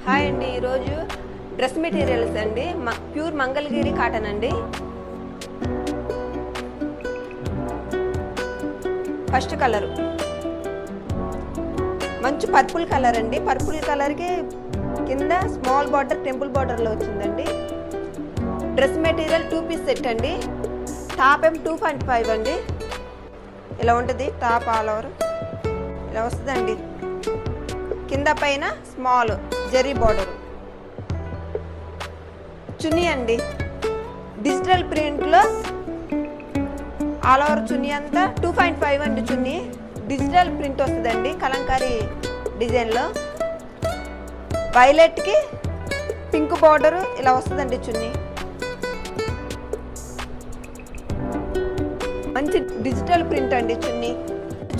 Hi అండి, ఈరోజు dress materials అండి. ప్యూర్ మంగళగిరి కాటన్ అండి. ఫస్ట్ కలర్ మంచి పర్పుల్ కలర్ అండి. పర్పుల్ కలర్కి కింద స్మాల్ బార్డర్ టెంపుల్ బార్డర్లో వచ్చిందండి. డ్రెస్ మెటీరియల్ 2 పీస్ సెట్ అండి. టాప్ ఏం 2.5 అండి. ఇలా ఉంటుంది టాప్ ఆల్ ఓవర్ ఇలా వస్తుందండి. కింద పైన స్మాల్ జెరీ బార్డర్. చున్నీ అండి డిజిటల్ ప్రింట్లో ఆల్ ఓవర్ చున్నీ అంతా 2.5 అండి. చున్నీ డిజిటల్ ప్రింట్ వస్తుందండి కలంకారీ డిజైన్లో. వైలెట్కి పింక్ బార్డర్ ఇలా వస్తుందండి. చున్నీ మంచి డిజిటల్ ప్రింట్ అండి.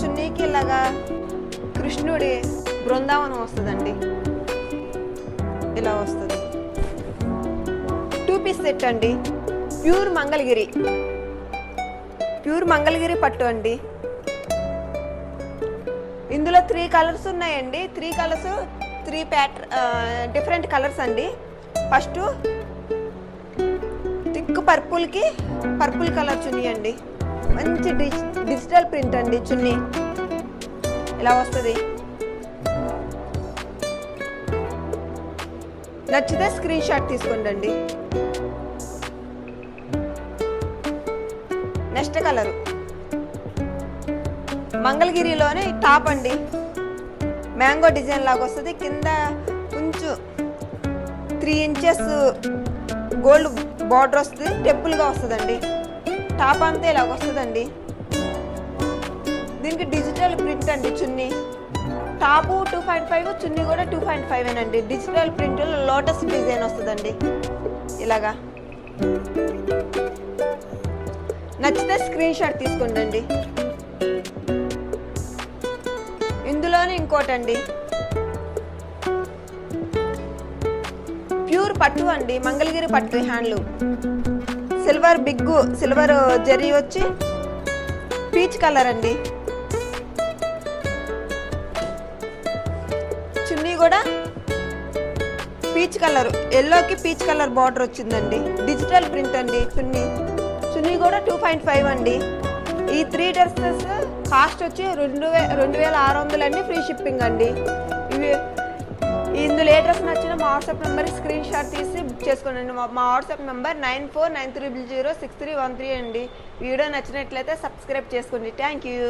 చున్నీకి ఇలాగా కృష్ణుడి బృందావనం వస్తుందండి. ఇలా వస్తుంది. 2 పీస్ సెట్ అండి. ప్యూర్ మంగళగిరి పట్టు అండి. ఇందులో 3 కలర్స్ ఉన్నాయండి. 3 కలర్స్ 3 డిఫరెంట్ కలర్స్ అండి. ఫస్ట్ థిక్ పర్పుల్కి పర్పుల్ కలర్ చున్నీ అండి. మంచి డిజిటల్ ప్రింట్ అండి. చున్నీ ఇలా వస్తుంది. నచ్చితే స్క్రీన్ షాట్ తీసుకోండి. నెక్స్ట్ కలర్ మంగళగిరిలోనే టాప్ అండి. మ్యాంగో డిజైన్ లాగా వస్తుంది. కింద కొంచెం 3 ఇంచెస్ గోల్డ్ బార్డర్ వస్తుంది. టెంపుల్గా వస్తుందండి. టాప్ అంతా ఇలాగ వస్తుందండి. దీనికి డిజిటల్ ప్రింట్ అండి. చున్నీ టాపు 2.5, చున్నీ కూడా 2.5 అండి. డిజిటల్ ప్రింట్లో లోటస్ డిజైన్ వస్తుందండి. ఇలాగా నచ్చితే స్క్రీన్ షాట్ తీసుకోండి. ఇందులోనే ఇంకోటండి ప్యూర్ పట్టు అండి. మంగళగిరి పట్టు హ్యాండ్లూమ్. సిల్వర్ జరీ వచ్చి పీచ్ కలర్ అండి. చున్నీ కూడా పీచ్ కలర్, ఎల్లోకి పీచ్ కలర్ బార్డర్ వచ్చిందండి. డిజిటల్ ప్రింట్ అండి. చున్నీ కూడా 2.5 అండి. ఈ 3 డ్రెస్సెస్ కాస్ట్ వచ్చి 2600 అండి. ఫ్రీ షిప్పింగ్ అండి. ఇందులో ఏ డ్రెస్ నచ్చినా మా వాట్సాప్ నెంబర్ స్క్రీన్ షాట్ తీసి బుక్ చేసుకోండి. మా వాట్సాప్ నెంబర్ 9493006313 అండి. వీడియో నచ్చినట్లయితే సబ్స్క్రైబ్ చేసుకోండి. Thank you.